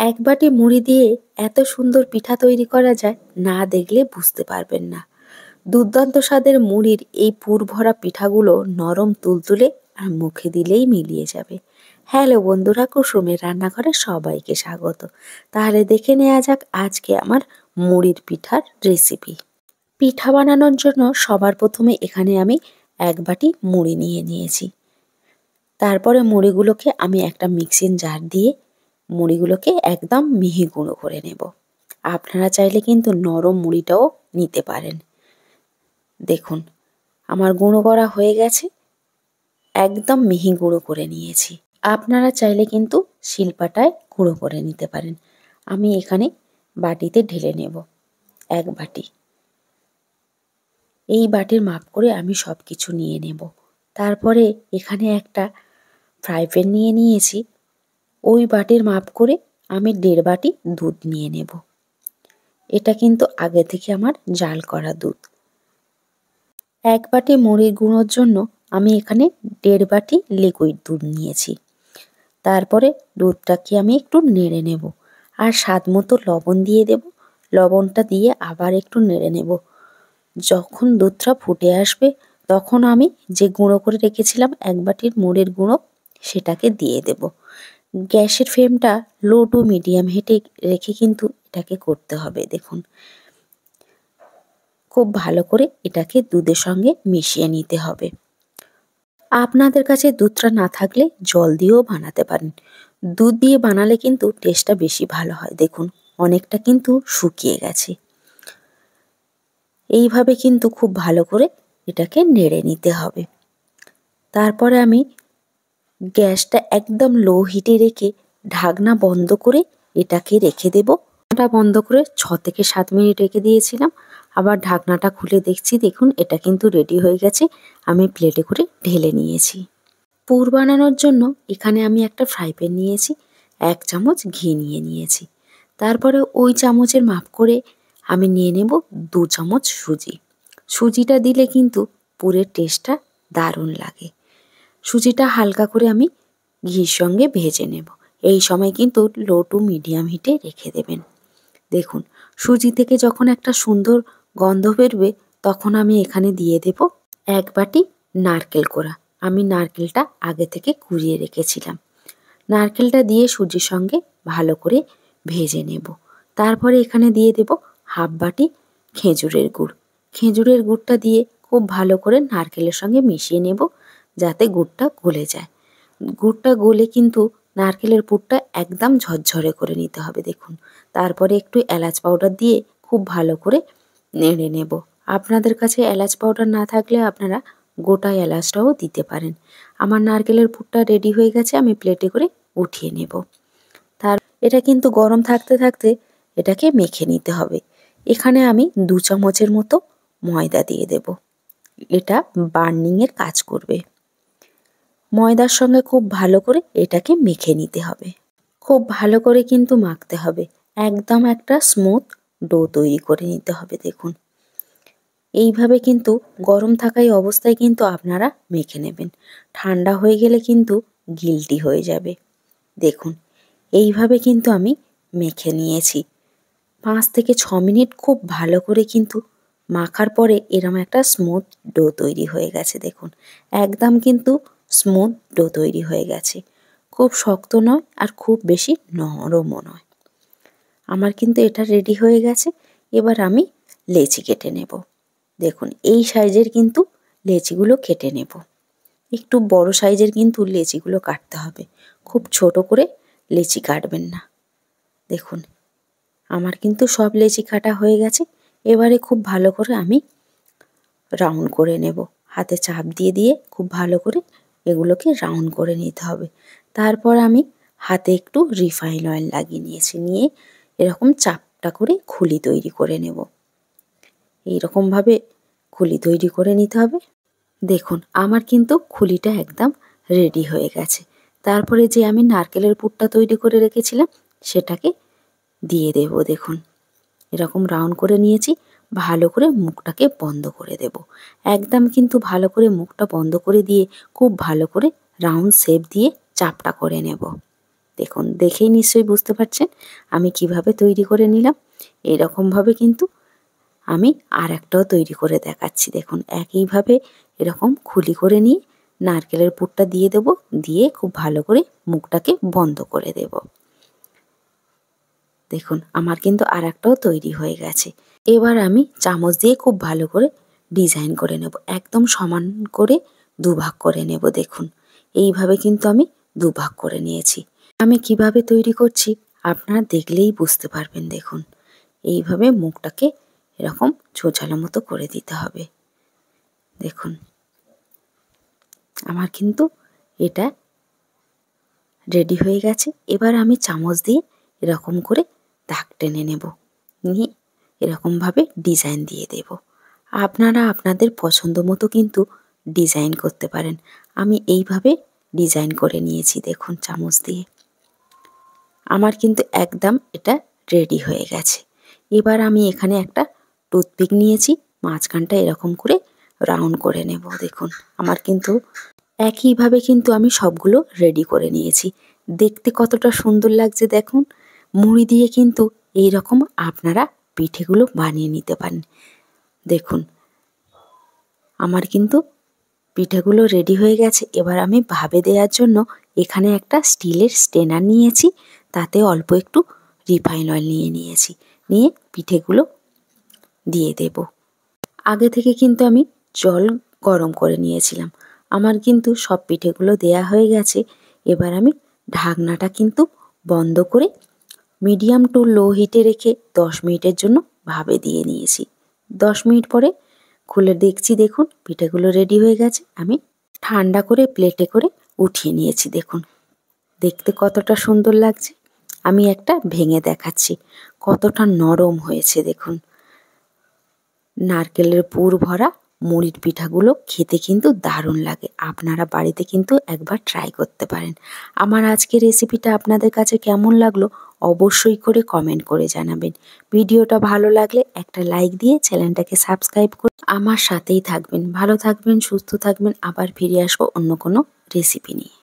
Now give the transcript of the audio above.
এক বাটি মুড়ি দিয়ে এত সুন্দর পিঠা তৈরি করা যায়, না দেখলে বুঝতে পারবেন না। দুর্দান্ত স্বাদের মুড়ির এই পুর ভরা পিঠাগুলো নরম তুলতুলে আর মুখে দিলেই মিলিয়ে যাবে। হ্যালো বন্ধুরা, কুসুমের রান্নাঘরে সবাইকে স্বাগত। তাহলে দেখে নেওয়া যাক আজকে আমার মুড়ির পিঠার রেসিপি। পিঠা বানানোর জন্য সবার প্রথমে এখানে আমি এক বাটি মুড়ি নিয়ে নিয়েছি। তারপরে মুড়িগুলোকে আমি একটা মিক্সিং জার দিয়ে মুড়িগুলোকে একদম মিহি গুঁড়ো করে নেব। আপনারা চাইলে কিন্তু নরম মুড়িটাও নিতে পারেন। দেখুন আমার গুঁড়ো করা হয়ে গেছে, একদম মিহি গুঁড়ো করে নিয়েছি। আপনারা চাইলে কিন্তু শিলপাটায় গুঁড়ো করে নিতে পারেন। আমি এখানে বাটিতে ঢেলে নেব এক বাটি। এই বাটির মাপ করে আমি সব কিছু নিয়ে নেব। তারপরে এখানে একটা ফ্রাই প্যান নিয়ে নিয়েছি। ওই বাটির মাপ করে আমি 1.5 বাটি দুধ নিয়ে নেব। এটা কিন্তু আগে থেকে আমার জাল করা দুধ। এক বাটি মুড়ি গুঁড়োর জন্য আমি এখানে 1.5 বাটি লিকুইড দুধ নিয়েছি। তারপরে দুধটাকে আমি একটু নেড়ে নেব আর স্বাদ মতো লবণ দিয়ে দেব। লবণটা দিয়ে আবার একটু নেড়ে নেব। যখন দুধটা ফুটে আসবে তখন আমি যে গুঁড়ো করে রেখেছিলাম এক বাটির মুড়ির গুঁড়ো, সেটাকে দিয়ে দেব। গ্যাসের ফ্লেমটা লো টু মিডিয়াম হিটে রেখে কিন্তু এটাকে করতে হবে। দেখুন খুব ভালো করে এটাকে দুধের সঙ্গে মিশিয়ে নিতে হবে। আপনাদের কাছে দুধটা না থাকলে জল দিয়েও বানাতে পারেন। দুধ দিয়ে বানালে কিন্তু টেস্টটা বেশি ভালো হয়। দেখুন অনেকটা কিন্তু শুকিয়ে গেছে। এইভাবে কিন্তু খুব ভালো করে এটাকে নেড়ে নিতে হবে। তারপরে আমি গ্যাসটা একদম লো হিটে রেখে ঢাকনা বন্ধ করে এটাকে রেখে দেব। ঢাকনাটা বন্ধ করে 6 থেকে 7 মিনিট রেখে দিয়েছিলাম। আবার ঢাকনাটা খুলে দেখছি, দেখুন এটা কিন্তু রেডি হয়ে গেছে। আমি প্লেটে করে ঢেলে নিয়েছি। পুর বানানোর জন্য এখানে আমি একটা ফ্রাই প্যান নিয়েছি, 1 চামচ ঘি নিয়ে নিয়েছি। তারপরে ওই চামচের মাপ করে আমি নিয়ে নেব 2 চামচ সুজি। সুজিটা দিলে কিন্তু পুরের টেস্টটা দারুণ লাগে। সুজিটা হালকা করে আমি ঘির সঙ্গে ভেজে নেব। এই সময় কিন্তু লো টু মিডিয়াম হিটে রেখে দেবেন। দেখুন সুজি থেকে যখন একটা সুন্দর গন্ধ বেরবে তখন আমি এখানে দিয়ে দেব 1 বাটি নারকেল কোড়া। আমি নারকেলটা আগে থেকে কুড়িয়ে রেখেছিলাম। নারকেলটা দিয়ে সুজির সঙ্গে ভালো করে ভেজে নেব। তারপরে এখানে দিয়ে দেব হাফ বাটি খেজুরের গুড়। খেজুরের গুড়টা দিয়ে খুব ভালো করে নারকেলের সঙ্গে মিশিয়ে নেব যাতে গুড়টা গলে যায়। গুড়টা গলে কিন্তু নারকেলের পুরটা একদম ঝরঝরে করে নিতে হবে। দেখুন তারপরে একটু এলাচ পাউডার দিয়ে খুব ভালো করে নেড়ে নেব। আপনাদের কাছে এলাচ পাউডার না থাকলে আপনারা গোটা এলাচটাও দিতে পারেন। আমার নারকেলের পুরটা রেডি হয়ে গেছে, আমি প্লেটে করে উঠিয়ে নেব। এটা কিন্তু গরম থাকতে থাকতে এটাকে মেখে নিতে হবে। এখানে আমি 2 চামচের মতো ময়দা দিয়ে দেব। এটা বার্নিংয়ের কাজ করবে। ময়দার সঙ্গে খুব ভালো করে এটাকে মেখে নিতে হবে। খুব ভালো করে কিন্তু মাখতে হবে। একদম একটা স্মুথ ডো তৈরি করে নিতে হবে। দেখুন এইভাবে কিন্তু গরম থাকাই অবস্থায় কিন্তু আপনারা মেখে নেবেন। ঠান্ডা হয়ে গেলে কিন্তু গিলটি হয়ে যাবে। দেখুন এইভাবে কিন্তু আমি মেখে নিয়েছি। 5 থেকে 6 মিনিট খুব ভালো করে কিন্তু মাখার পরে এরকম একটা স্মুথ ডো তৈরি হয়ে গেছে। দেখুন একদম কিন্তু স্মুথ ডো তৈরি হয়ে গেছে। খুব শক্ত নয় আর খুব বেশি নরমও নয়। আমার কিন্তু এটা রেডি হয়ে গেছে। এবার আমি লেচি কেটে নেব। দেখুন এই সাইজের কিন্তু লেচিগুলো কেটে নেব। একটু বড় সাইজের কিন্তু লেচিগুলো কাটতে হবে। খুব ছোট করে লেচি কাটবেন না। দেখুন আমার কিন্তু সব লেচি কাটা হয়ে গেছে। এবারে খুব ভালো করে আমি রাউন্ড করে নেব। হাতে চাপ দিয়ে দিয়ে খুব ভালো করে এগুলোকে রাউন্ড করে নিতে হবে। তারপর আমি হাতে একটু রিফাইন অয়েল লাগিয়ে নিয়েছি। নিয়ে এরকম চাপটা করে খুলি তৈরি করে নেব। এইরকমভাবে খুলি তৈরি করে নিতে হবে। দেখুন আমার কিন্তু খুলিটা একদম রেডি হয়ে গেছে। তারপরে যে আমি নারকেলের পুরটা তৈরি করে রেখেছিলাম সেটাকে দিয়ে দেব। দেখুন এরকম রাউন্ড করে নিয়েছি। ভালো করে মুখটাকে বন্ধ করে দেব। একদম কিন্তু ভালো করে মুখটা বন্ধ করে দিয়ে খুব ভালো করে রাউন্ড শেপ দিয়ে চাপটা করে নেব। দেখুন, দেখেই নিশ্চয়ই বুঝতে পারছেন আমি কিভাবে তৈরি করে নিলাম। এরকমভাবে কিন্তু আমি আর একটাও তৈরি করে দেখাচ্ছি। দেখুন, একইভাবে এরকম খুলি করে নিয়ে নারকেলের পুরটা দিয়ে দেব, দিয়ে খুব ভালো করে মুখটাকে বন্ধ করে দেব। দেখুন, আমার কিন্তু আর একটাও তৈরি হয়ে গেছে। এবার আমি চামচ দিয়ে খুব ভালো করে ডিজাইন করে নেব, একদম সমান করে দুভাগ করে নেব। দেখুন, এইভাবে কিন্তু আমি দুভাগ করে নিয়েছি। আমি কিভাবে তৈরি করছি আপনারা দেখলেই বুঝতে পারবেন। দেখুন, এইভাবে মুখটাকে এরকম ছোচালো মতো করে দিতে হবে। দেখুন, আমার কিন্তু এটা রেডি হয়ে গেছে। এবার আমি চামচ দিয়ে এরকম করে দাগ টেনে নেব, নিয়ে এরকমভাবে ডিজাইন দিয়ে দেব। আপনারা আপনাদের পছন্দ মতো কিন্তু ডিজাইন করতে পারেন। আমি এইভাবে ডিজাইন করে নিয়েছি। দেখুন, চামচ দিয়ে আমার কিন্তু একদম এটা রেডি হয়ে গেছে। এবার আমি এখানে একটা টুথপিক নিয়েছি, মাঝখানটা এরকম করে রাউন্ড করে নেব। দেখুন, আমার কিন্তু একইভাবে কিন্তু আমি সবগুলো রেডি করে নিয়েছি। দেখতে কতটা সুন্দর লাগছে দেখুন। মুড়ি দিয়ে কিন্তু এই রকম আপনারা পিঠেগুলো বানিয়ে নিতে পারেন। দেখুন, আমার কিন্তু পিঠেগুলো রেডি হয়ে গেছে। এবার আমি ভাপে দেওয়ার জন্য এখানে একটা স্টিলের স্ট্রেনার নিয়েছি, তাতে অল্প একটু রিফাইন অয়েল নিয়েছি, নিয়ে পিঠেগুলো দিয়ে দেব। আগে থেকে কিন্তু আমি জল গরম করে নিয়েছিলাম। আমার কিন্তু সব পিঠেগুলো দেয়া হয়ে গেছে। এবার আমি ঢাকনাটা কিন্তু বন্ধ করে মিডিয়াম টু লো হিটে রেখে 10 মিনিটের জন্য ভাপে দিয়ে নিয়েছি। 10 মিনিট পরে খুলে দেখছি, দেখুন পিঠেগুলো রেডি হয়ে গেছে। আমি ঠান্ডা করে প্লেটে করে উঠিয়ে নিয়েছি। দেখুন, দেখতে কতটা সুন্দর লাগছে। আমি একটা ভেঙে দেখাচ্ছি কতটা নরম হয়েছে। দেখুন, নারকেলের পুর ভরা মুড়ির পিঠাগুলো খেতে কিন্তু দারুণ লাগে। আপনারা বাড়িতে কিন্তু একবার ট্রাই করতে পারেন। আমার আজকের রেসিপিটা আপনাদের কাছে কেমন লাগলো অবশ্যই করে কমেন্ট করে জানাবেন। ভিডিওটা ভালো লাগলে একটা লাইক দিয়ে চ্যানেলটাকে সাবস্ক্রাইব করে আমার সাথেই থাকবেন। ভালো থাকবেন, সুস্থ থাকবেন। আবার ফিরে আসবো অন্য কোনো রেসিপি নিয়ে।